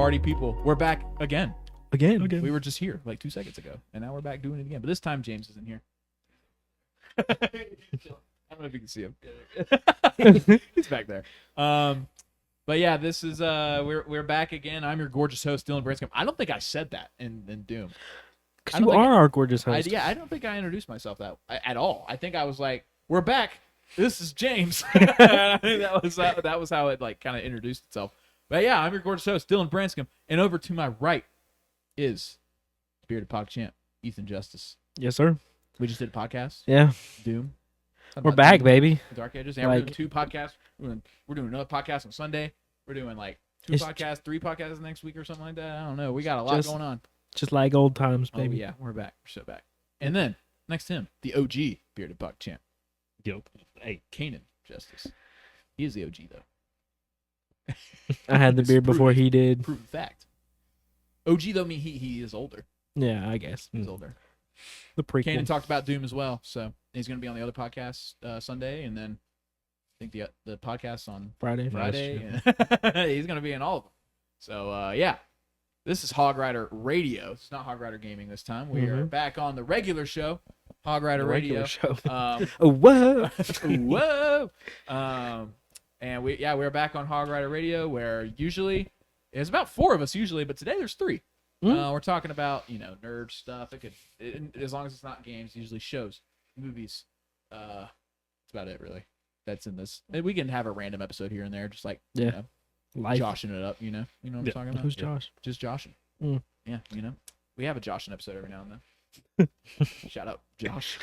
party people. We're back again. Again. We were just here like 2 seconds ago, and now we're back doing it again. But this time James isn't here. I don't know if you can see him. He's back there. But yeah, this is we're back again. I'm your gorgeous host, Dylan Branscombe. I don't think I said that in Doom. You are our gorgeous host. I don't think I introduced myself at all. I think I was like, "We're back. This is James." I think that was how it like kind of introduced itself. But yeah, I'm your gorgeous host, Dylan Branscombe, and over to my right is Bearded Pog Champ, Ethan Justice. Yes, sir. We just did a podcast. Yeah. Doom. We're back, baby. Dark Ages. And we're doing 2 podcasts. We're doing another podcast on Sunday. We're doing like 3 podcasts next week or something like that. I don't know. We got a lot going on. Just like old times, baby. Oh, yeah. We're back. We're so back. And then, next to him, the OG Bearded Pog Champ. Yo. Hey. Canaan Justice. He is the OG, though. I had the beard before he did. Proven fact. OG, though, mean he is older. Yeah, I guess. He's older. The prequel. Canaan talked about Doom as well, so he's going to be on the other podcast Sunday, and then I think the podcast on Friday. He's going to be in all of them. So, yeah. This is Hog Rider Radio. It's not Hog Rider Gaming this time. We are back on the regular show, Hog Rider Radio. Show. Whoa. Whoa. And we're back on Hog Rider Radio, where usually it's about 4 of us usually, but today there's 3. We're talking about nerd stuff. As long as it's not games, usually shows, movies. That's about it really. That's in this. We can have a random episode here and there, just like joshing it up. You know what I'm talking about. Who's Josh? Just joshing. Yeah, we have a joshing episode every now and then. Shout out Josh.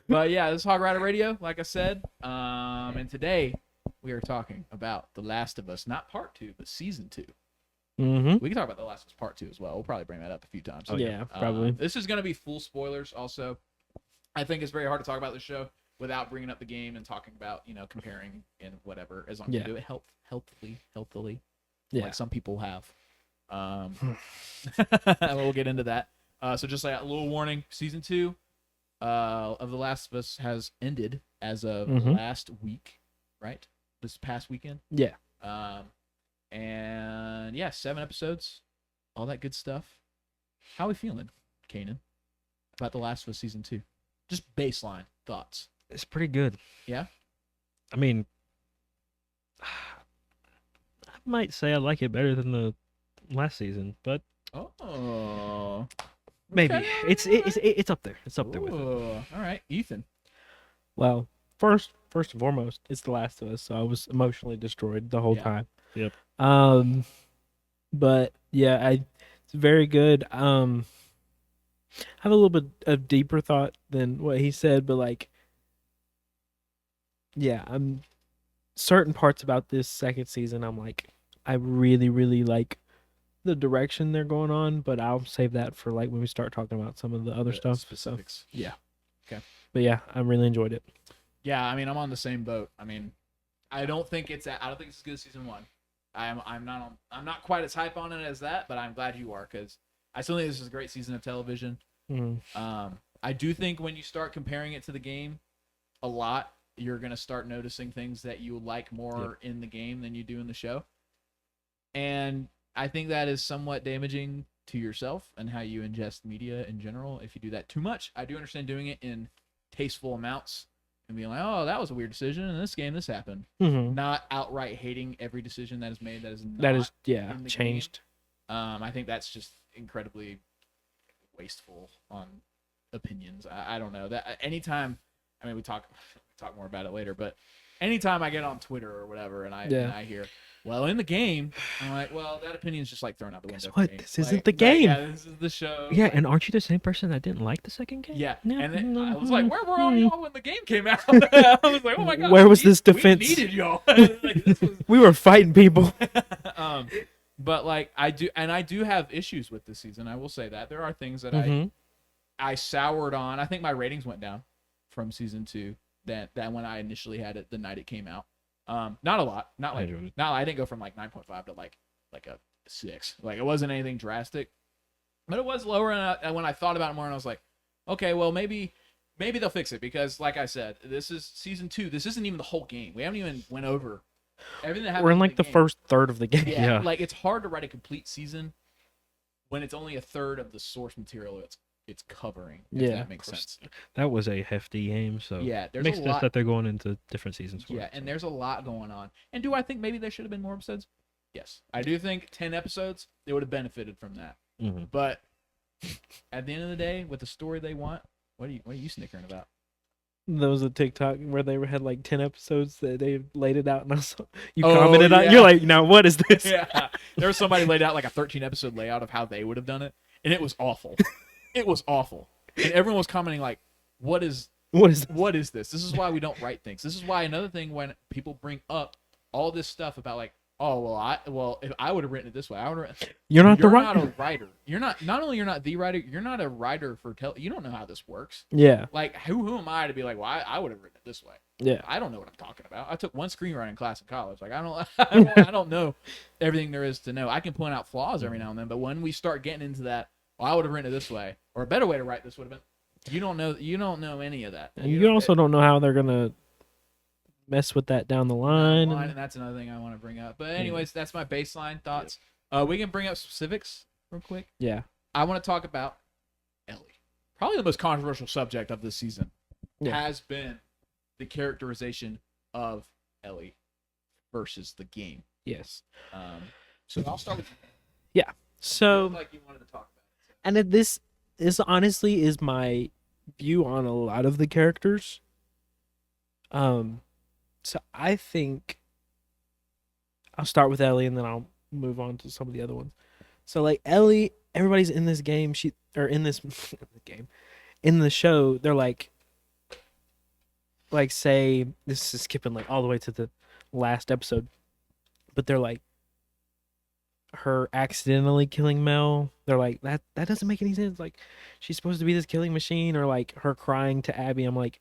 But yeah, this is Hog Rider Radio, like I said. And today we are talking about The Last of Us, not part 2, but season 2. We can talk about The Last of Us Part 2 as well. We'll probably bring that up a few times. Oh, yeah, probably. This is going to be full spoilers also. I think it's very hard to talk about the show without bringing up the game and talking about, comparing and whatever, as long as you do it healthily, like some people have. We'll get into that. So just like a little warning, season 2 of The Last of Us has ended as of last week, right? This past weekend. Yeah. And yeah, 7 episodes, all that good stuff. How are we feeling, Canaan, about The Last of Us season 2? Just baseline thoughts. It's pretty good. Yeah? I mean, I might say I like it better than the last season, but maybe it's up there. It's up there with it. All right, Ethan. Well, first and foremost, it's The Last of Us, so I was emotionally destroyed the whole time. Yep. But yeah, it's very good. I have a little bit of deeper thought than what he said, but like, yeah, I'm certain parts about this second season. I'm like, I really, really like the direction they're going on, but I'll save that for like when we start talking about some of the other stuff. Specifics. So, yeah. Okay. But yeah, I really enjoyed it. Yeah, I mean, I'm on the same boat. I mean, I don't think it's as good as season 1. I'm not quite as hype on it as that, but I'm glad you are, because I still think this is a great season of television. I do think when you start comparing it to the game a lot, you're going to start noticing things that you like more in the game than you do in the show. And I think that is somewhat damaging to yourself and how you ingest media in general if you do that too much. I do understand doing it in tasteful amounts and being like, oh, that was a weird decision in this game, this happened. Not outright hating every decision that is made that is not changed. I think that's just incredibly wasteful on opinions. I don't know that anytime. I mean, we talk more about it later, but anytime I get on Twitter or whatever and I hear, well, in the game, I'm like, well, that opinion is just like thrown out the window. Guess what? This isn't the game. Yeah, this is the show. Yeah, and aren't you the same person that didn't like the second game? Yeah, and then I was like, where were all y'all when the game came out? I was like, oh my god, where was this defense? We needed y'all. We were fighting people. But like I do have issues with this season. I will say that there are things that I soured on. I think my ratings went down from season 2 that when I initially had it the night it came out. Not a lot. I didn't go from like 9.5 to like a 6. Like it wasn't anything drastic, but it was lower. And when I thought about it more, and I was like, okay, well maybe they'll fix it, because like I said, this is season 2. This isn't even the whole game. We haven't even went over Everything that happens We're in like the game, first third of the game. Yeah, Yeah. like it's hard to write a complete season when it's only a third of the source material it's covering. If Yeah. that makes sense. That was a hefty game, so Yeah, it there's makes a sense lot. that they're going into different seasons for Yeah, it, and so. there's a lot going on. And do I think maybe there should have been more episodes? Yes, I do think 10 episodes they would have benefited from that. Mhm. But at the end of the day, with the story they want, what are you snickering about? There was a TikTok where they had like 10 episodes that they laid it out, and I saw you Oh, commented on. yeah. You're like, now what is this? Yeah, there was somebody laid out like a 13 episode layout of how they would have done it, and it was awful. It was awful, and everyone was commenting like, What is this? This is why we don't write things. This is why another thing when people bring up all this stuff about like, oh well, if I would have written it this way, I would have. You're not the You're right. not a writer. You're not. Not only you're not the writer, you're not a writer for You don't know how this works. Yeah, Like who am I to be like, well, I would have written it this way. yeah. I don't know what I'm talking about. I took one screenwriting class in college. Like I don't know everything there is to know. I can point out flaws every now and then, but when we start getting into that, well, I would have written it this way, or a better way to write this would have been. You don't know any of that. And you also don't know how they're gonna mess with that down the line. And that's another thing I want to bring up. But anyways, that's my baseline thoughts. We can bring up specifics real quick. Yeah, I want to talk about Ellie. Probably the most controversial subject of this season has been the characterization of Ellie versus the game. yes. So I'll start with So, like you wanted to talk about it. and this honestly is my view on a lot of the characters. So I think I'll start with Ellie and then I'll move on to some of the other ones. So like Ellie, everybody's in this game. In this game, in the show, they're like say this is skipping like all the way to the last episode, but they're like her accidentally killing Mel. They're like that doesn't make any sense. Like she's supposed to be this killing machine, or like her crying to Abby. I'm like,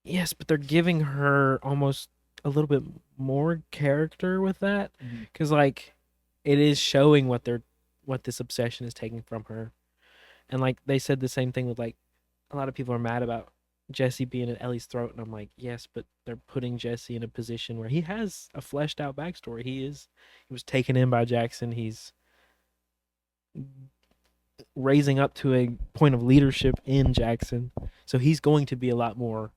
yes, but they're giving her almost a little bit more character with that, because like it is showing what this obsession is taking from her. And like they said the same thing with like a lot of people are mad about Jesse being at Ellie's throat, and I'm like, yes, but they're putting Jesse in a position where he has a fleshed out backstory. He was taken in by Jackson. He's raising up to a point of leadership in Jackson, so he's going to be a lot more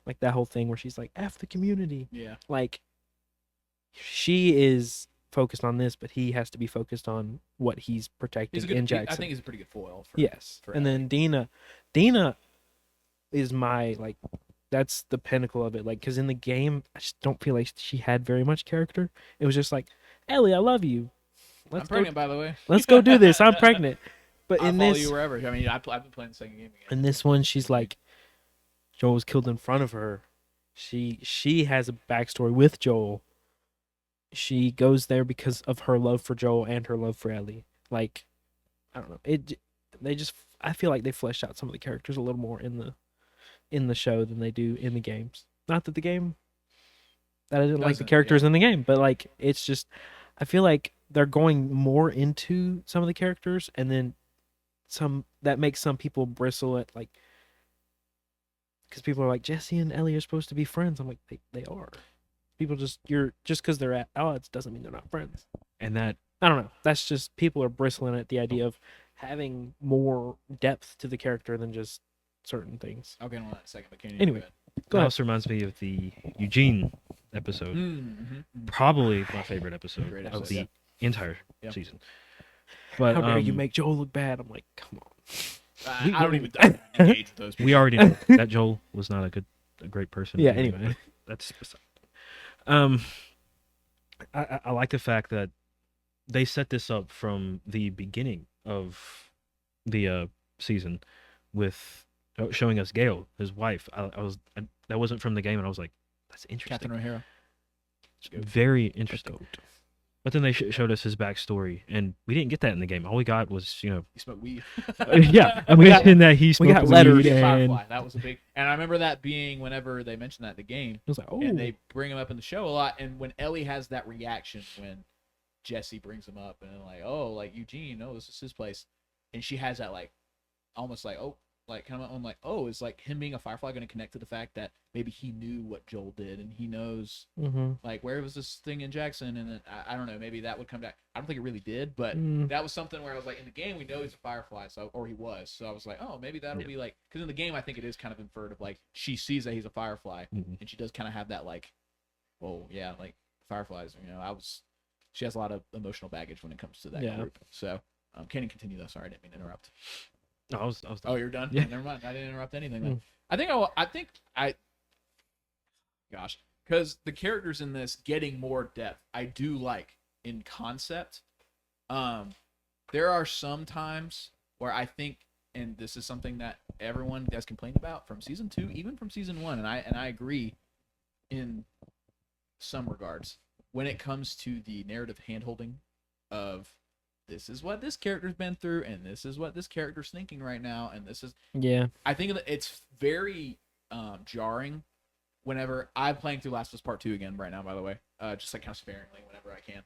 like that whole thing where she's like, F the community. Yeah. Like she is focused on this, but he has to be focused on what he's protecting in Jackson. I think he's a pretty good foil. Yes. And then Dina is my like, that's the pinnacle of it. Like, because in the game, I just don't feel like she had very much character. It was just like, Ellie, I love you. I'm pregnant, by the way. Let's go do this. I'm pregnant. But I'll in follow this, you wherever. I mean, I've been playing the second game again. in this one, she's like, Joel was killed in front of her. She has a backstory with Joel. She goes there because of her love for Joel and her love for Ellie. Like, I don't know. I feel like they fleshed out some of the characters a little more in the show than they do in the games. Not that the game that I didn't like the characters in the game, but like it's just I feel like they're going more into some of the characters, and then some that makes some people bristle at like, because people are like, Jesse and Ellie are supposed to be friends. I'm like, they are. People just because they're at odds doesn't mean they're not friends. And that I don't know. That's just people are bristling at the idea of having more depth to the character than just certain things. I'll get on that in a second. But can you Anyway, It also reminds me of the Eugene episode. Probably my favorite episode Great of episode, the yeah. entire Yep. season. But how dare you make Joel look bad? I'm like, come on. I don't even engage with those people. we already know that Joel was not a great person. Yeah, anyway. That's beside. I like the fact that they set this up from the beginning of the season with showing us Gail, his wife. That wasn't from the game, and I was like, that's interesting. Catherine O'Hara. Very interesting. But then they showed us his backstory, and we didn't get that in the game. All we got was, He smoked weed. yeah, I mentioned that he smoked got weed letters. and Firefly. That was a big. And I remember that being whenever they mentioned that in the game, It was like, oh, and they bring him up in the show a lot. And when Ellie has that reaction when Jesse brings him up, and like, oh, like Eugene, oh, this is his place, and she has that like, almost like, oh, like kind of on like, oh, is like him being a Firefly going to connect to the fact that maybe he knew what Joel did and he knows like where was this thing in Jackson, and then I don't know, maybe that would come back. I don't think it really did, but that was something where I was like, in the game we know he's a Firefly, or he was, so I was like, oh, maybe that'll be like, because in the game I think it is kind of inferred of like she sees that he's a Firefly and she does kind of have that like, oh yeah, like Fireflies, she has a lot of emotional baggage when it comes to that group. So Canaan, continue though. Sorry, I didn't mean to interrupt. I was Oh, you're done? Yeah. Never mind. I didn't interrupt anything then. Gosh, because the characters in this getting more depth, I do like in concept. There are some times where I think, and this is something that everyone has complained about from season 2, even from season 1, and I agree in some regards when it comes to the narrative handholding of this is what this character's been through, and this is what this character's thinking right now, and this is I think that it's very jarring whenever I'm playing through Last of Us Part 2 again right now, by the way, just like kind of sparingly whenever I can.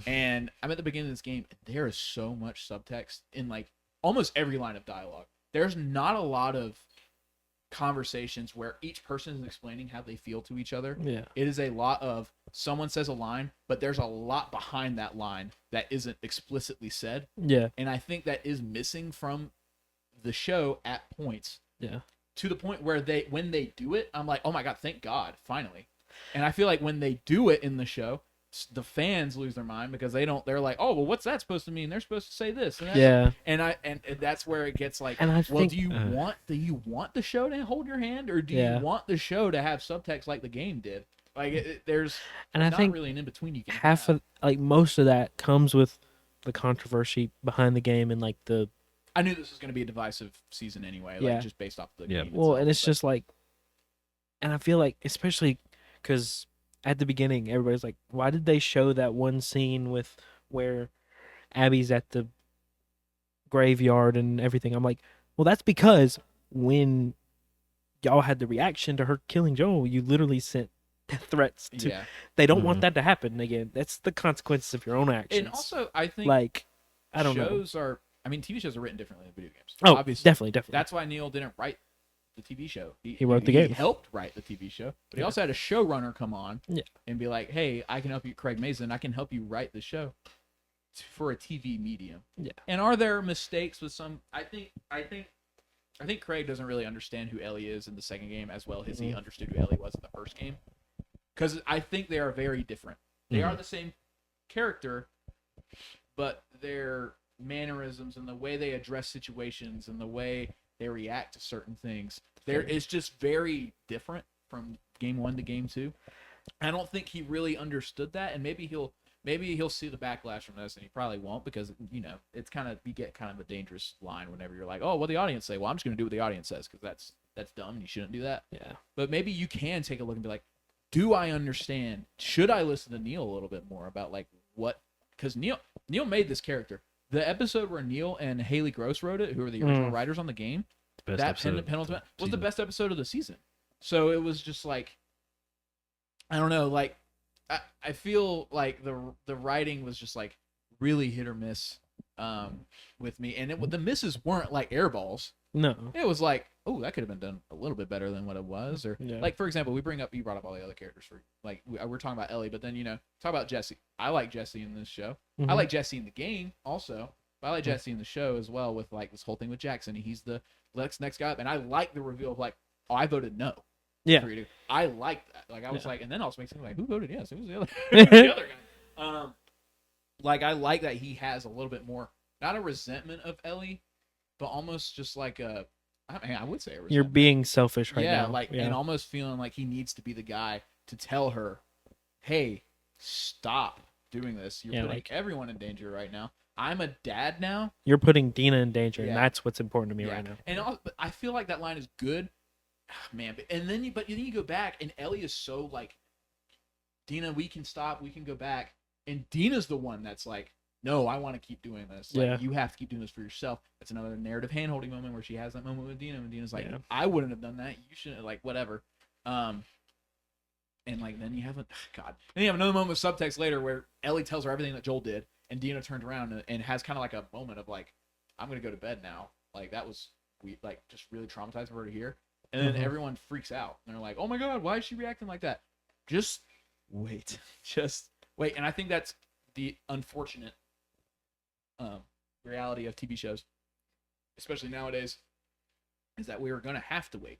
And I'm at the beginning of this game, and there is so much subtext in like almost every line of dialogue. There's not a lot of conversations where each person is explaining how they feel to each other. It is a lot of someone says a line, but there's a lot behind that line that isn't explicitly said. And I think that is missing from the show at points. To the point where when they do it, I'm like, oh my god, thank God, finally. And I feel like when they do it in the show, the fans lose their mind because they're like, oh, well, what's that supposed to mean? They're supposed to say this. And that's where it gets like, well, do you want the show to hold your hand, or do you want the show to have subtext like the game did? Like there's I not think really an in between you can half have. of like most of that comes with the controversy behind the game and like the. I knew this was going to be a divisive season anyway, like just based off the game. Well, itself, and it's just like, and I feel like especially because at the beginning everybody's like, why did they show that one scene with where Abby's at the graveyard and everything? I'm like, well, that's because when y'all had the reaction to her killing Joel, you literally sent death threats to. They don't want that to happen again. That's the consequences of your own actions. And also, I think like I don't know. TV shows are written differently than video games. Oh, obviously. Definitely. That's why Neil didn't write the TV show. He wrote the game. He helped write the TV show, but he also had a showrunner come on and be like, "Hey, I can help you, Craig Mazin. I can help you write the show for a TV medium." And are there mistakes with some? I think Craig doesn't really understand who Ellie is in the second game as well as he understood who Ellie was in the first game, because I think they are very different. They are the same character, but their mannerisms and the way they address situations and the way they react to certain things is just very different from game 1 to game 2. I don't think he really understood that, and maybe he'll see the backlash from this, and he probably won't, because it's you get kind of a dangerous line whenever you're like, oh, what the audience say? Well, I'm just gonna do what the audience says, because that's dumb and you shouldn't do that. But maybe you can take a look and be like, do I understand? Should I listen to Neil a little bit more about like what? Because Neil made this character. The episode where Neil and Haley Gross wrote it, who are the original writers on the game, that penultimate was the best episode of the season. So it was just like, I don't know, like I feel like the writing was just like really hit or miss with me, and the misses weren't like airballs. No, it was like, oh, that could have been done a little bit better than what it you like, for example, you brought up all the other characters for like we're talking about Ellie, but then talk about Jesse. I like Jesse in this show. I like Jesse in the game also, but I like Jesse in the show as well, with like this whole thing with Jackson. He's the next guy up, and I like the reveal of like, oh, I voted no. I like that. Like I was like, and then also makes me like, who voted yes? Who was the other the other guy? Like I like that he has a little bit more, not a resentment of Ellie, but almost just like I would say a resentment. You're being selfish right now. And almost feeling like he needs to be the guy to tell her, hey, stop doing this. You're putting everyone in danger right now. I'm a dad now. You're putting Dina in danger, and that's what's important to me right now. And I feel like that line is good, man. And then you go back, and Ellie is so like, Dina, we can stop, we can go back, and Dina's the one that's like, no, I want to keep doing this. Like, you have to keep doing this for yourself. That's another narrative hand-holding moment where she has that moment with Dina, and Dina's like, I wouldn't have done that. You shouldn't, like, whatever. And like then you have another moment of subtext later where Ellie tells her everything that Joel did, and Dina turned around and has kind of like a moment of like, I'm gonna go to bed now. Like that was just really traumatizing for her to hear. And then everyone freaks out. And they're like, oh my God, why is she reacting like that? Just wait. Just wait. And I think that's the unfortunate reality of TV shows, especially nowadays, is that we are going to have to wait.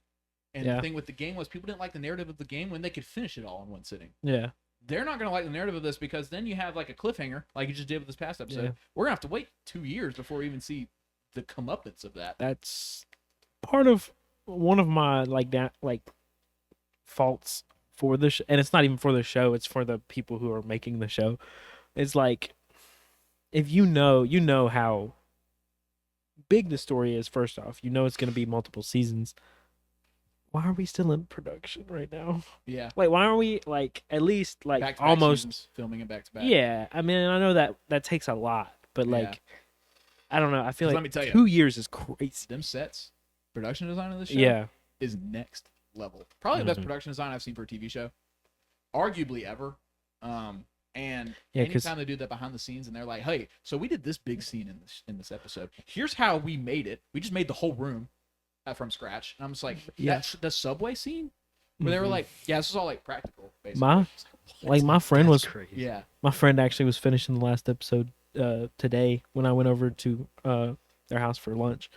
And the thing with the game was people didn't like the narrative of the game when they could finish it all in one sitting. Yeah. They're not going to like the narrative of this because then you have like a cliffhanger like you just did with this past episode. Yeah. We're going to have to wait 2 years before we even see the comeuppance of that. That's part of one of my faults for the and it's not even for the show, it's for the people who are making the show. It's like, if you know how big the story is, first off, you know it's going to be multiple seasons. Why are we still in production right now? Yeah. Like, why aren't we at least back-to-back almost seasons, filming it back to back? Yeah, I mean, I know that takes a lot, but I don't know. I feel like let me tell you, 2 years is crazy. Them sets, production design of this show, is next level. Probably the best production design I've seen for a TV show, arguably ever. And anytime they do that behind the scenes, and they're like, "Hey, so we did this big scene in this episode. Here's how we made it. We just made the whole room from scratch." And I'm just like, "That's the subway scene," where they were like, "Yeah, this is all like practical." Basically, my friend was crazy. Yeah, my friend actually was finishing the last episode today when I went over to their house for lunch,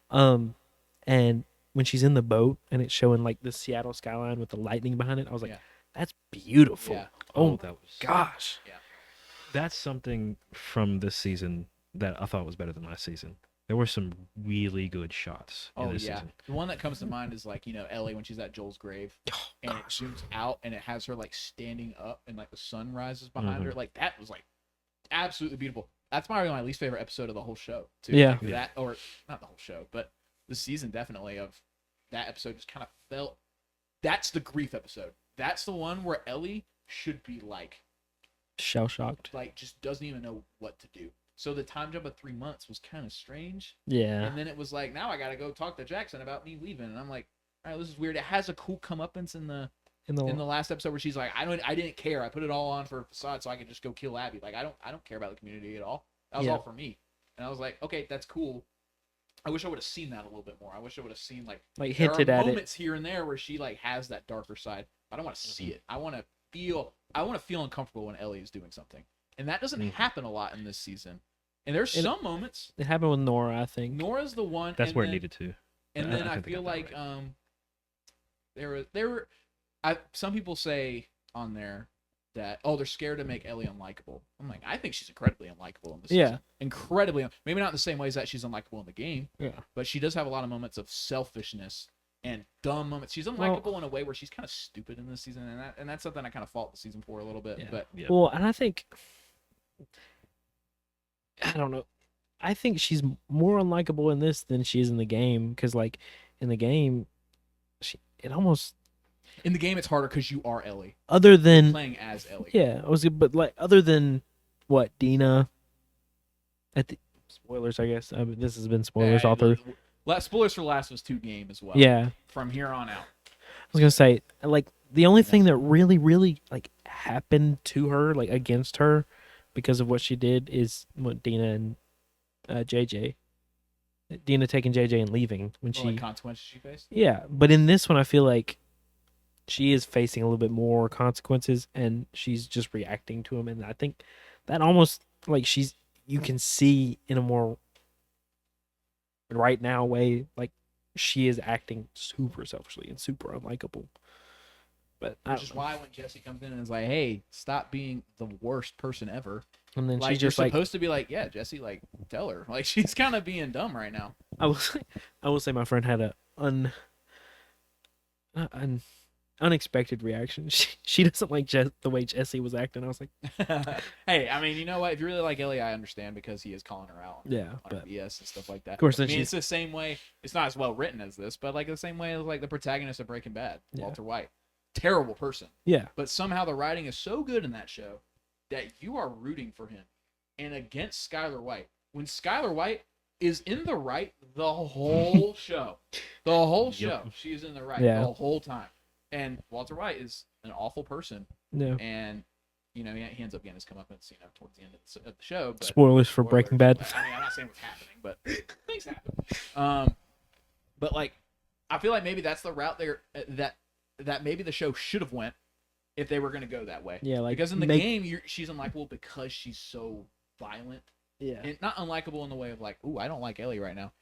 and when she's in the boat and it's showing like the Seattle skyline with the lightning behind it, I was like, "That's beautiful." Yeah. Oh, that was gosh. Yeah. That's something from this season that I thought was better than last season. There were some really good shots in this season. The one that comes to mind is Ellie when she's at Joel's grave, and it zooms out and it has her like standing up and like the sun rises behind her. Like that was like absolutely beautiful. That's probably my least favorite episode of the whole show too. Yeah. That, or not the whole show, but the season definitely of that episode just kind of felt. That's the grief episode. That's the one where Ellie should be like shell shocked, like just doesn't even know what to do. So the time jump of 3 months was kind of strange. Yeah. And then it was like, now I gotta go talk to Jackson about me leaving, and I'm like, all right, this is weird. It has a cool comeuppance in the last episode where she's like, I didn't care. I put it all on for a facade so I could just go kill Abby. Like I don't care about the community at all. That was all for me. And I was like, okay, that's cool. I wish I would have seen that a little bit more. I wish I would have seen like hinted at it. Moments here and there where she like has that darker side. I don't want to see it. I want to feel uncomfortable when Ellie is doing something. And that doesn't happen a lot in this season. And there's some moments. It happened with Nora, I think. Nora's the one. That's where it needed to. And then I feel like there were some people say on there that they're scared to make Ellie unlikable. I'm like, I think she's incredibly unlikable in this season. Incredibly, maybe not in the same ways that she's unlikable in the game. Yeah. But she does have a lot of moments of selfishness and dumb moments. She's unlikable in a way where she's kind of stupid in this season, and that's something I kind of fault the season for a little bit. Yeah. But and I think, I don't know, I think she's more unlikable in this than she is in the game, because like in the game, in the game it's harder because you are Ellie. Other than playing as Ellie. Yeah, but like other than what Dina. Spoilers, I guess. This has been spoilers all through. Spoilers for Last of Us 2 game as well. Yeah. From here on out. I was gonna say, like, the only thing that really, really like happened to her, like against her, because of what she did, is what Dina and JJ. Dina taking JJ and leaving when she. Like consequences she faced. Yeah, but in this one, I feel like she is facing a little bit more consequences, and she's just reacting to them, and I think that almost like you can see in a more right now way, like she is acting super selfishly and super unlikable. But which is why when Jesse comes in and is like, "Hey, stop being the worst person ever," and then like, she's just you're supposed to be like, "Yeah, Jesse, like tell her." Like she's kind of being dumb right now. I will say my friend had an unexpected reaction. She doesn't like the way Jesse was acting. I was like, hey, I mean, you know what? If you really like Ellie, I understand because he is calling her out. Yeah, on BS and stuff like that. Of course, I mean, it's the same way. It's not as well written as this, but like the same way as like the protagonist of Breaking Bad, Walter White, terrible person. Yeah, but somehow the writing is so good in that show that you are rooting for him and against Skylar White. When Skylar White is in the right the whole show, she is in the right the whole time. And Walter White is an awful person. Yeah. And, you know, he ends up getting his comeuppance, towards the end of the show. But spoilers for Breaking Bad. I mean, I'm not saying what's happening, but things happen. But like, I feel like maybe that's the route that maybe the show should have went if they were going to go that way. Yeah, like because in the game, she's unlikable because she's so violent. Yeah. And not unlikable in the way of like, ooh, I don't like Ellie right now.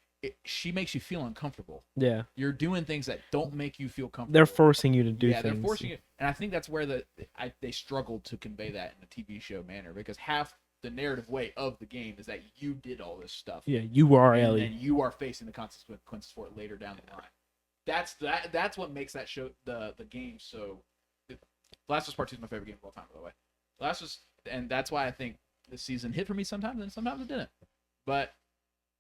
She makes you feel uncomfortable. Yeah. You're doing things that don't make you feel comfortable. They're forcing you to do things. Yeah, they're forcing you. And I think that's where they struggled to convey that in a TV show manner, because half the narrative weight of the game is that you did all this stuff. Yeah, you are Ellie. And you are facing the consequences for it later down the line. That's what makes that show, the game, so... Last of Us Part 2 is my favorite game of all time, by the way. And that's why I think this season hit for me sometimes, and sometimes it didn't. But,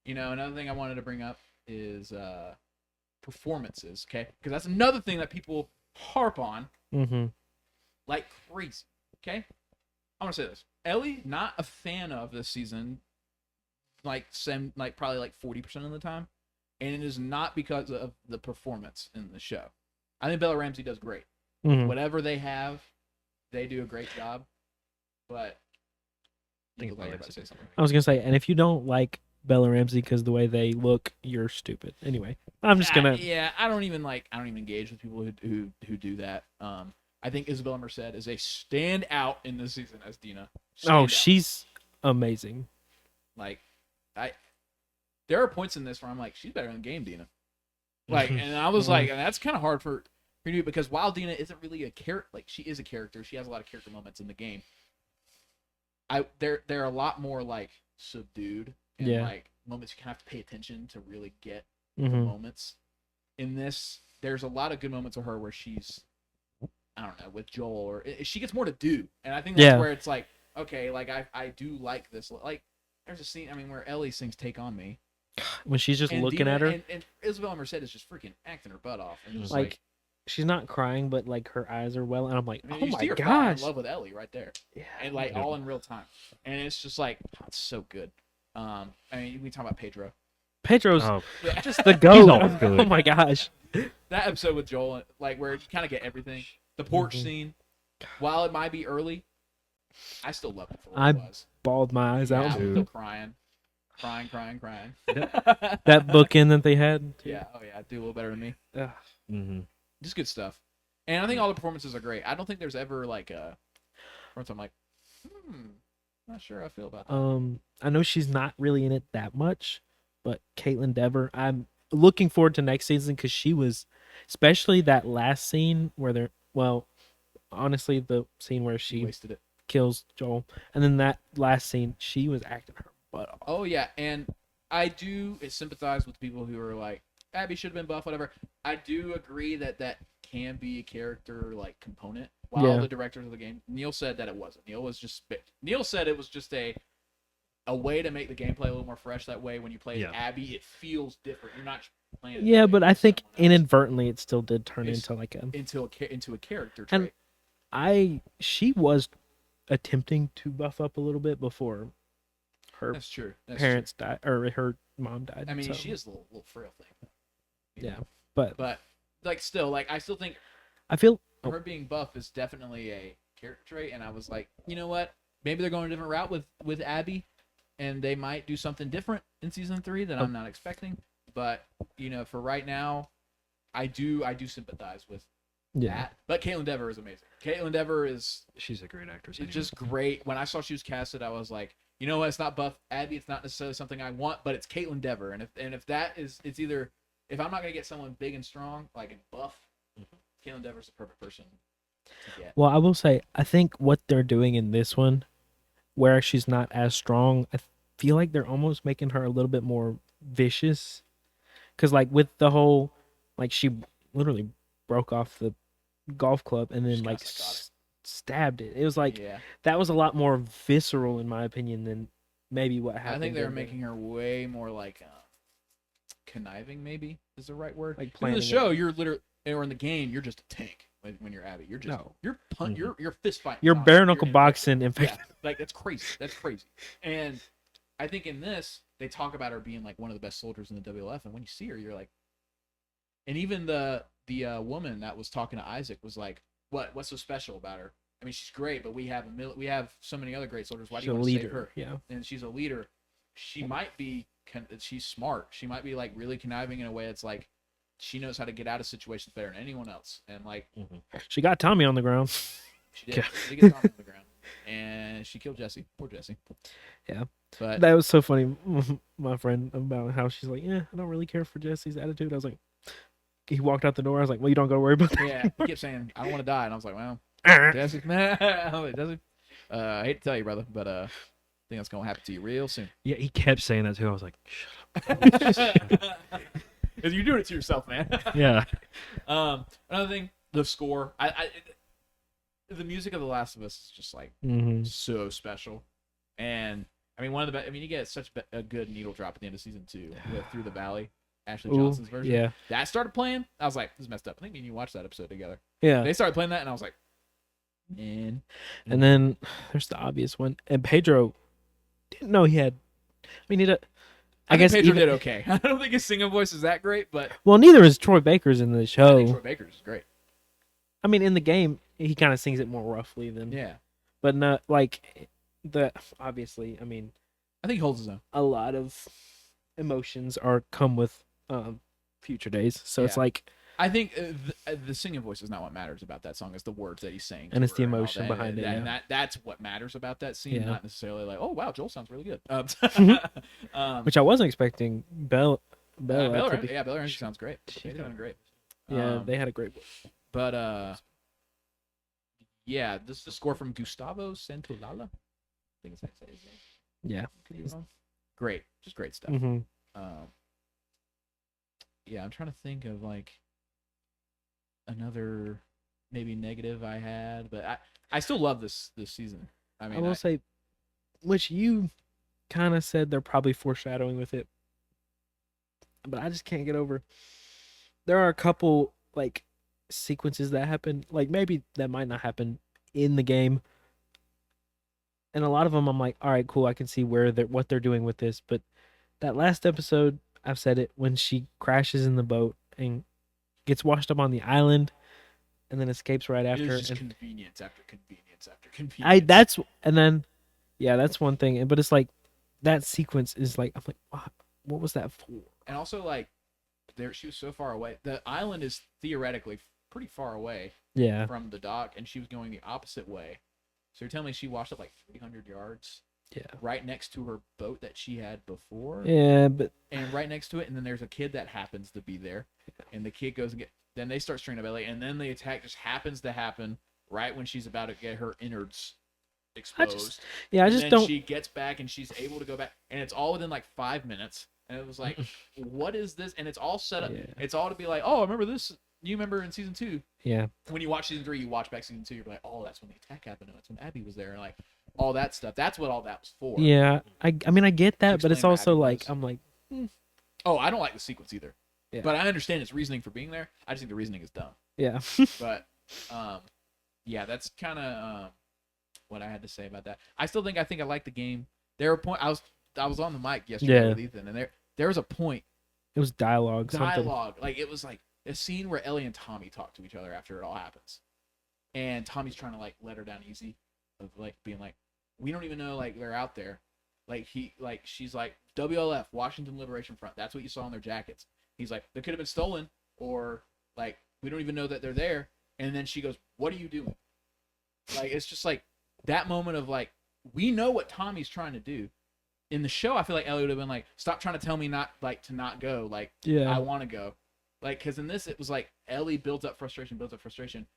another thing I wanted to bring up is performances, okay? Because that's another thing that people harp on like crazy, okay? I want to say this. Ellie, not a fan of this season, probably 40% of the time, and it is not because of the performance in the show. I think Bella Ramsey does great. Whatever they have, they do a great job. But I was gonna say, and if you don't like Bella Ramsey because the way they look, you're stupid. Anyway, I'm just gonna. I don't even engage with people who do that. I think Isabella Merced is a standout in this season as Dina. She's amazing. There are points in this where I'm like, she's better than game Dina. And I was like, and that's kind of hard for me to do, because while Dina isn't really a character, she is a character. She has a lot of character moments in the game. They're a lot more subdued and moments you kind of have to pay attention to really get the moments. In this, there's a lot of good moments of her where she's, I don't know, with Joel, or she gets more to do, and I think that's where it's like, okay, I do like this. There's a scene, where Ellie sings "Take on Me" when she's just looking Dina, at her, and Isabella Merced is just freaking acting her butt off, and just she's not crying, but her eyes are welling. And I'm like, oh you my see her fall gosh, in love with Ellie right there, yeah, and all in real time, and it's just it's so good. We talk about Pedro. Pedro's Yeah. just the goat. always good. Oh my gosh, That episode with Joel, where you kind of get everything. The porch scene, while it might be early, I still love it for what it was. Bawled my eyes out. I'm still crying. That bookend that they had. Yeah, do a little better than me. Just good stuff. And I think all the performances are great. I don't think there's ever a performance I'm like, not sure how I feel about that. I know she's not really in it that much, but Caitlin Dever, I'm looking forward to next season, because she was, especially that last scene where honestly, the scene where she wasted it. Kills Joel, and then that last scene, she was acting her butt off. Oh yeah, and I do sympathize with people who are like, Abby should have been buff, whatever. I do agree that can be a character component. While the directors of the game, Neil said that it wasn't. Neil said it was just a way to make the gameplay a little more fresh. That way, when you play as Abby, it feels different. You're not playing. Yeah, but I think inadvertently it still did turn into a character trait. And she was attempting to buff up a little bit before her parents died, or her mom died. She is a little frail thing. Yeah, but still, I still think I feel her being buff is definitely a character trait, and I was like, you know what? Maybe they're going a different route with Abby, and they might do something different in season 3 that I'm not expecting. But for right now, I do sympathize with that. But Caitlin Dever is amazing. Caitlin Dever she's a great actress. She's just great. When I saw she was casted, I was like, you know what? It's not buff Abby. It's not necessarily something I want, but it's Caitlin Dever. And if that is, it's either, if I'm not gonna get someone big and strong and buff, Caitlin Dever's the perfect person to get. Well, I will say, I think what they're doing in this one, where she's not as strong, I feel like they're almost making her a little bit more vicious. Because with the whole, she literally broke off the golf club and then stabbed it. It was that was a lot more visceral, in my opinion, than maybe what happened. I think they were making her way more conniving, maybe is the right word. In the show, you're literally, or in the game, you're just a tank when you're Abby. You're just you're fist fighting. You're bare knuckle boxing. In fact, that's crazy. That's crazy. And I think in this, they talk about her being one of the best soldiers in the WLF, and when you see her, you're like, and even the woman that was talking to Isaac was like, what's so special about her? She's great, but we have so many other great soldiers. Why do you want to save her? Yeah, and she's a leader. She might be, she's smart. She might be really conniving in a way that's she knows how to get out of situations better than anyone else. And like She got Tommy on the ground. she did, she did get Tommy on the ground, and she killed Jesse. Poor Jesse. Yeah. But That was so funny. My friend about how she's like, yeah, I don't really care for Jesse's attitude. I was like, he walked out the door. I was like, well, you don't got to worry about that. yeah, he kept saying, "I don't want to die," and I was like, "Well, anymore." Jesse, Jesse, I hate to tell you, brother, but I think that's gonna happen to you real soon." Yeah, he kept saying that too. I was like, Because you're doing it to yourself, man. yeah. Another thing, the score. The music of The Last of Us is just like Mm-hmm. so special, and I mean one of the best. I mean you get such a good needle drop at the end of season 2 with Through the Valley, Ashley Johnson's version. Yeah. That started playing. I was like, this is messed up. I think me and you watched that episode together. Yeah. They started playing that, and I was like, man. And then there's the obvious one. And Pedro didn't know he had. I mean, I guess Pedro even, did okay. I don't think his singing voice is that great, but well, neither is Troy Baker's in the I show. think Troy Baker's is great. I mean, in the game, he kind of sings it more roughly than. Yeah, But not like obviously. I mean, I think he holds his own. a lot of emotions come with future days. So it's Yeah. like, I think the singing voice is not what matters about that song. It's the words that he's saying. And it's the all emotion that. behind it, And yeah. that's what matters about that scene, Yeah. not necessarily like, oh wow, Joel sounds really good. which I wasn't expecting. Bella to be. Bella Ramsey sounds great. She's doing great. Yeah, they had a great. But yeah, this is the score from Gustavo Santaolalla. I think it's how you say his name. Yeah. Could be wrong. Great, just great stuff. Mm-hmm. Yeah, I'm trying to think of like another maybe negative I had, but I still love this season. I mean, I will say, which you kind of said they're probably foreshadowing with it, but I just can't get over. There are a couple like sequences that happen, like maybe that might not happen in the game, and a lot of them I'm like, all right, cool, I can see what they're doing with this. But that last episode, I've said it, when she crashes in the boat and gets washed up on the island, and then escapes right after. it's just and convenience after convenience after convenience. that's one thing. But it's like that sequence is like, I'm like, what was that for? And also like she was so far away. The island is theoretically pretty far away Yeah. from the dock, and she was going the opposite way. So you're telling me she washed up like 300 yards Yeah. right next to her boat that she had before? Yeah, but And right next to it, and then there's a kid that happens to be there, and the kid goes and then they start stringing a belly, and then the attack just happens to happen right when she's about to get her innards exposed. I And just then don't. she gets back and she's able to go back, and it's all within like 5 minutes. And it was like, what is this? And it's all set up. Yeah. It's all to be like, oh, I remember this. You remember in season 2? Yeah. When you watch season 3, you watch back season 2. You're like, oh, that's when the attack happened. And that's when Abby was there, and like all that stuff. That's what all that was for. Yeah. I mean, I get that, but it's explain where also Abby like, was. I'm like, Oh, I don't like the sequence either. Yeah. But I understand its reasoning for being there. I just think the reasoning is dumb. yeah. But yeah, that's kind of what I had to say about that. I think I like the game. There were point I was on the mic yesterday Yeah. with Ethan, and there was a point It was dialogue. Something. like it was like a scene where Ellie and Tommy talk to each other after it all happens, and Tommy's trying to like let her down easy, of like being like, we don't even know like they're out there, she's like WLF, Washington Liberation Front. That's what you saw on their jackets. He's like, they could have been stolen, or like we don't even know that they're there. And then she goes, what are you doing? Like it's just like that moment of like, we know what Tommy's trying to do. In the show, I feel like Ellie would have been like, stop trying to tell me not like to not go. Like, Yeah. I want to go. Like, because in this, it was like Ellie builds up frustration.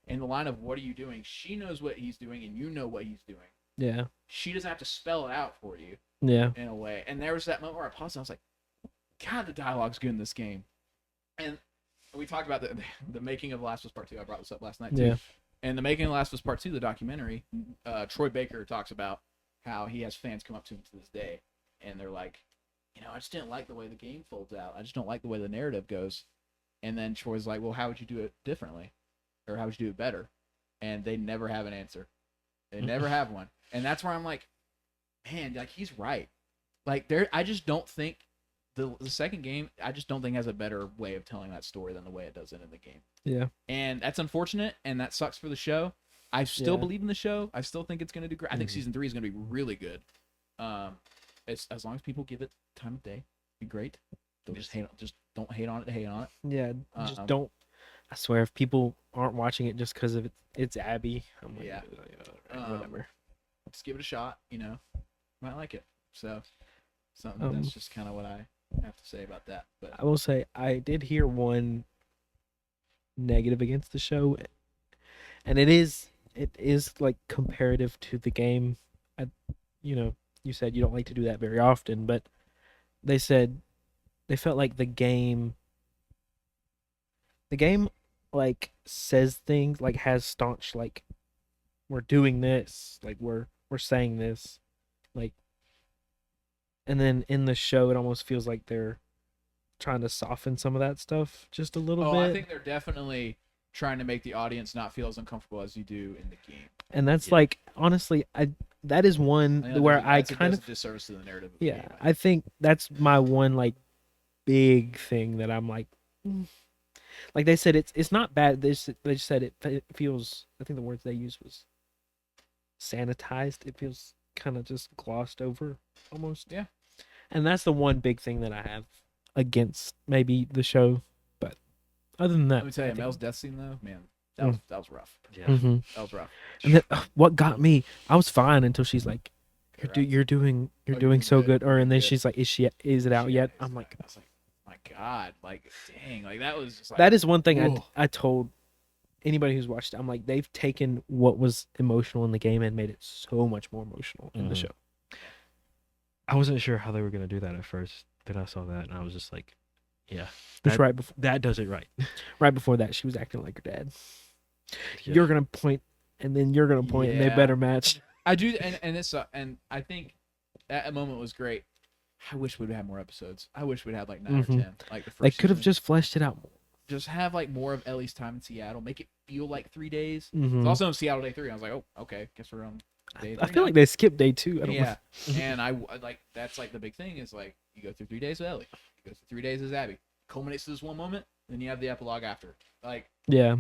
In the line of what are you doing? She knows what he's doing, and you know what he's doing. Yeah. She doesn't have to spell it out for you Yeah. in a way. And there was that moment where I paused and I was like, God, the dialogue's good in this game. And we talked about the making of The Last of Us Part 2. I brought this up last night too. Yeah. And the making of The Last of Us Part 2, the documentary, Troy Baker talks about how he has fans come up to him to this day, and they're like, I just didn't like the way the game folds out. I just don't like the way the narrative goes. And then Troy's like, well, how would you do it differently? Or how would you do it better? And they never have an answer. They never have one. And that's where I'm like, man, like he's right. Like I just don't think the second game, I just don't think has a better way of telling that story than the way it does it in the game. Yeah. And that's unfortunate, and that sucks for the show. I still Yeah. believe in the show. I still think it's going to do great. I think season 3 is going to be really good. It's as long as people give it time of day, be great. They'll just Don't hate on it to hate on it. Yeah, just Um, don't. I swear, if people aren't watching it just because of it's Abby, I'm like, Yeah. alright, whatever. Just give it a shot. Might like it. So something Um, that's just kind of what I have to say about that. But I will say I did hear one negative against the show, and it is like comparative to the game. I, you said you don't like to do that very often, but they said they felt like the game like says things, like has staunch, like we're doing this, like we're saying this, like, and then in the show it almost feels like they're trying to soften some of that stuff just a little bit. I think they're definitely trying to make the audience not feel as uncomfortable as you do in the game. And that's like, honestly, that is one where I kind of disservice to the narrative. Of yeah, the game, I think that's my one like big thing that I'm like, like they said it's not bad. They just said it feels. I think the words they used was sanitized. It feels kind of just glossed over almost. Yeah. And that's the one big thing that I have against maybe the show. But other than that, Let me tell I you, think- Mel's death scene though, man, that was rough. Yeah. Mhm. That was rough. And then what got me, I was fine until she's like, you're doing so good. Or and then good. she's like, is it out yet? I'm like, I was like, my God, like, dang, like that was just like that is one thing Ooh. I told anybody who's watched it. I'm like, they've taken what was emotional in the game and made it so much more emotional in the Mhm. show. I wasn't sure how they were gonna do that at first. Then I saw that and I was just like, yeah, Which that, that does it right. right before that, she was acting like her dad. Yeah. You're gonna point, and then you're gonna point, and they Yeah. better match. I do, and it's and I think that moment was great. I wish we'd have more episodes. I wish we'd have like 9 or 10, like the first. They could have season. just fleshed it out more. just have like more of Ellie's time in Seattle. Make it feel like 3 days. Mhm. It's also in Seattle day 3. I was like, oh, okay, guess we're on day 3. I feel like they skipped day 2. I don't yeah, know. and I like that's like the big thing is like you go through 3 days with Ellie, you go through 3 days as Abby, culminates to this one moment, then you have the epilogue after. Like, Yeah,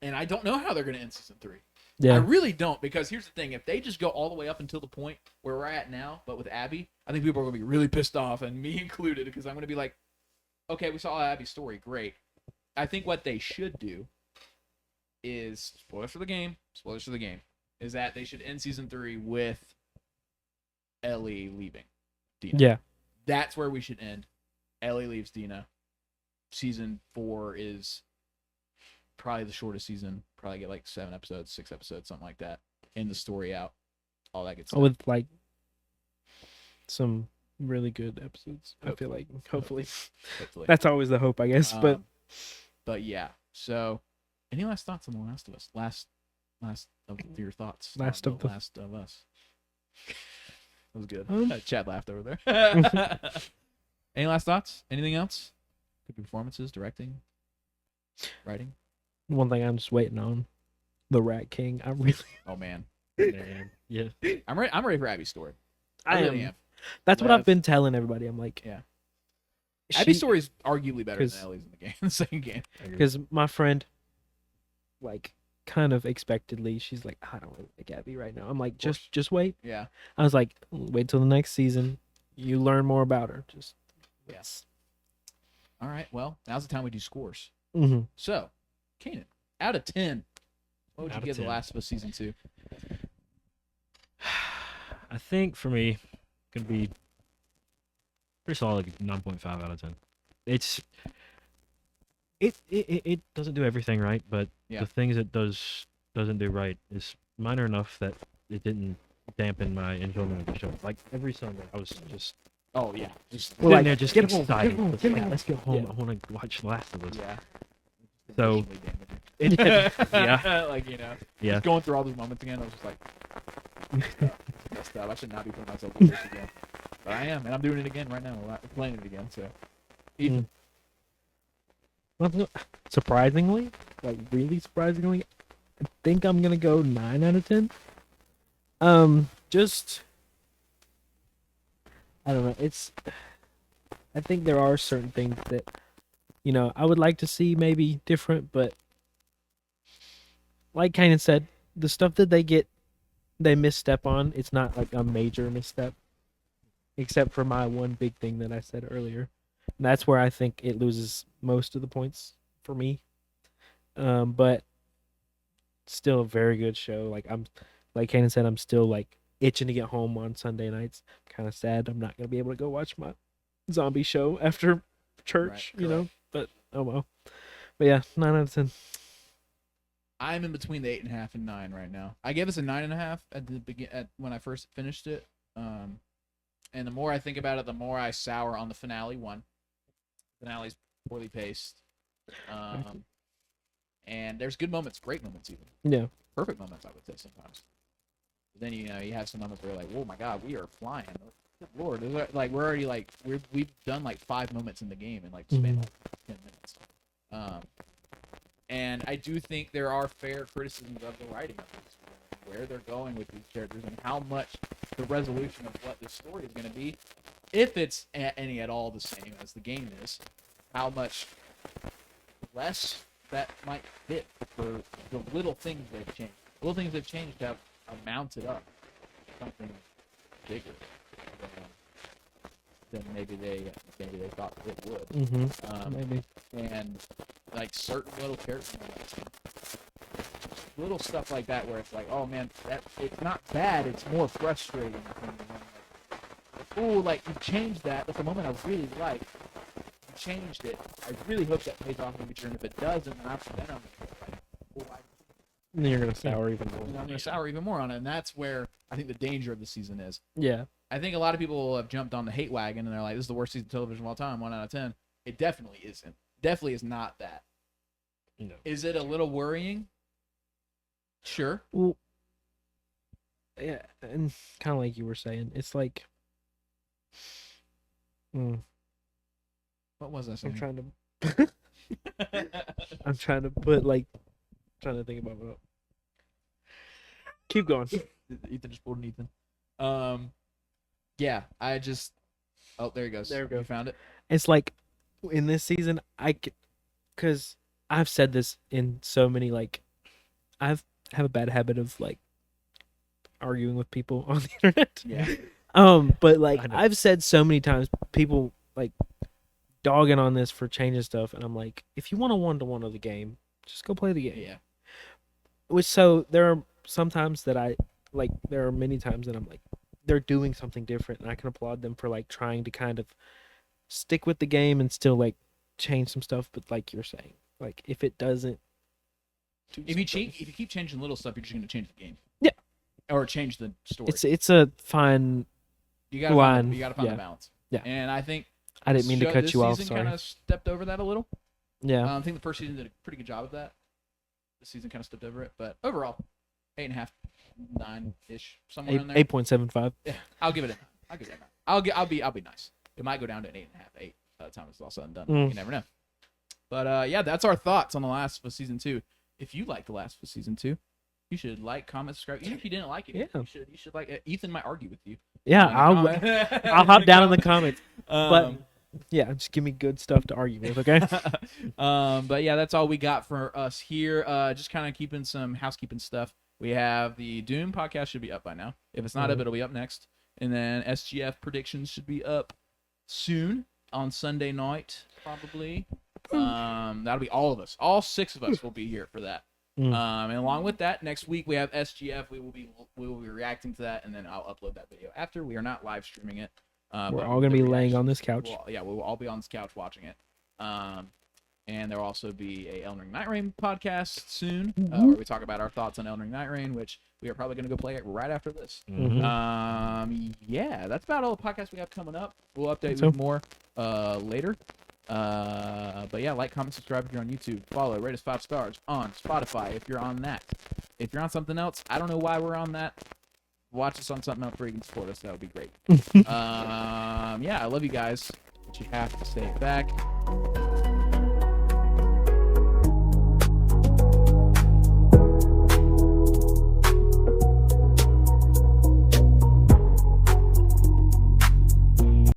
and I don't know how they're gonna end season 3. yeah. I really don't, because here's the thing: if they just go all the way up until the point where we're at now, but with Abby, I think people are gonna be really pissed off, and me included, because I'm gonna be like, okay, we saw Abby's story, great. I think what they should do is spoilers for the game, is that they should end season 3 with Ellie leaving Dina. Yeah. That's where we should end. Ellie leaves Dina. Season 4 is probably the shortest season. Probably get like 7 episodes, 6 episodes, something like that. End the story out. All that good stuff. With like some really good episodes. I feel like hopefully. Hopefully. That's always the hope, I guess. But yeah. So, any last thoughts on The Last of Us? Last of your thoughts. Last on of the- Last of Us. That was good. Um, Chad laughed over there. Any last thoughts? Anything else? Could be performances, directing, writing. one thing I'm just waiting on, the Rat King. I really, Oh man, Man. Yeah. I'm ready for Abby's story. I really am. am. That's what Lev. I've been telling everybody. I'm like, Yeah. she- Abby's story is arguably better 'cause- than Ellie's in the game. The second game. because my friend, like, kind of expectedly, she's like, I don't really like Abby right now. I'm like, just wait. Yeah. I was like, wait till the next season. You learn more about her. Just Yes. All right. Well, now's the time we do scores. Mhm. So, Canaan, out of 10, what would Out you of give The 10. Last of Us season 2? I think for me, gonna be pretty solid, like 9.5 out of 10. It's it doesn't do everything right, but Yeah. the things it doesn't do right is minor enough that it didn't dampen my enjoyment of the show. Like every Sunday, I was just Oh yeah. Just Well, sitting like, there just get home, excited. get home, Let's, get yeah, home. let's get home. Yeah. I want to watch The Last of Us. yeah. So- Emotionally damaging. Yeah. Like, you know, Yeah. just going through all those moments again, I was just like, messed up. I should not be putting myself through this again. But I am, and I'm doing it again right now. We're playing it again, so. Ethan. Well, no, surprisingly, like really surprisingly, I think I'm gonna go 9 out of 10. Just I don't know. I think there are certain things that I would like to see maybe different, but like Kanan said, the stuff that they misstep on, it's not like a major misstep, except for my one big thing that I said earlier. That's where I think it loses most of the points for me. But still a very good show. Like Canaan said, I'm still like itching to get home on Sunday nights. Kind of sad I'm not gonna be able to go watch my zombie show after church, Right, you know. correct. But oh well. But yeah, 9 out of 10. I'm in between the 8.5 and 9 right now. I gave us a 9.5 at the when I first finished it. And the more I think about it, the more I sour on the finale one. Finale's poorly paced. And there's good moments, great moments even. Yeah. Perfect moments, I would say sometimes. But then you have some moments where you're like, oh my god, we are flying. Good Lord, we're already we've done like 5 moments in the game in like the span of 10 minutes. And I do think there are fair criticisms of the writing of this, where they're going with these characters and how much the resolution of what this story is going to be, if it's any at all the same as the game is, how much less that might fit for the little things they've changed. The little things they've changed have amounted up to something bigger than maybe they thought it would. Maybe. And like certain little character moments, little stuff like that, where it's like, oh man, that it's not bad, it's more frustrating. Oh, like you changed that. That's a moment I really like. You changed it. I really hope that pays off in the future, and if it doesn't, then I'm like, oh, And then you're gonna sour even more. I'm gonna sour even more on it, and that's where I think the danger of the season is. Yeah. I think a lot of people have jumped on the hate wagon, and they're like, this is the worst season of television of all time, 1 out of 10. It definitely isn't. Definitely is not that. No. Is it a little worrying? Sure. Well, yeah, and kind of like you were saying, it's like, What was I saying? I'm trying to put trying to think about what. Keep going. Ethan just pulled an Ethan. Yeah, I just. Oh, there he goes. There we go. You found it. It's like in this season, because I've said this in so many I have a bad habit of arguing with people on the internet. Yeah. But I know. I've said so many times, people dogging on this for changing stuff, and I'm like, if you want a 1-to-1 of the game, just go play the game. Yeah. So there are sometimes that there are many times that I'm like, they're doing something different, and I can applaud them for trying to kind of stick with the game and still change some stuff. But like you're saying, if it doesn't, If you keep changing little stuff, you're just going to change the game. Yeah. Or change the story. it's a fine. You gotta line. Find, you got to find Yeah. the balance. Yeah. And I think I didn't mean to cut you off. This season Sorry. kind of stepped over that a little. Yeah. I think the first season did a pretty good job of that. This season kind of stepped over it, but overall, 8.5, 9-ish, somewhere in there. 8.75. Yeah, I'll give it a 9. I'll give it a 9. I'll be nice. It might go down to an 8.5, 8 by the time it's all said and done. You never know. But yeah, that's our thoughts on The Last of Us Season 2. If you like The Last of Us Season 2, you should comment, subscribe. Even if you didn't like it, Yeah. you should like it. Ethan might argue with you. Yeah, I'll hop down in the comments. But Um, yeah, just give me good stuff to argue with, okay? But yeah, that's all we got for us here. Just kind of keeping some housekeeping stuff. We have the Doom podcast should be up by now. If it's not up, it'll be up next. And then SGF predictions should be up soon on Sunday night, probably. That'll be all of us. All 6 of us will be here for that. And along with that, next week we have SGF. We will be reacting to that, and then I'll upload that video after. We are not live streaming it. We're all gonna be laying on this couch. We will all be on this couch watching it. And there will also be a Elden Ring Night Rain podcast soon, where we talk about our thoughts on Elden Ring Night Rain, which we are probably going to go play it right after this. Yeah, that's about all the podcasts we have coming up. We'll update with more later. But yeah, like, comment, subscribe if you're on YouTube. Follow, rate us 5 stars on Spotify if you're on that. If you're on something else, I don't know why we're on that. Watch us on something else where you can support us. That would be great. Yeah, I love you guys, but you have to stay back.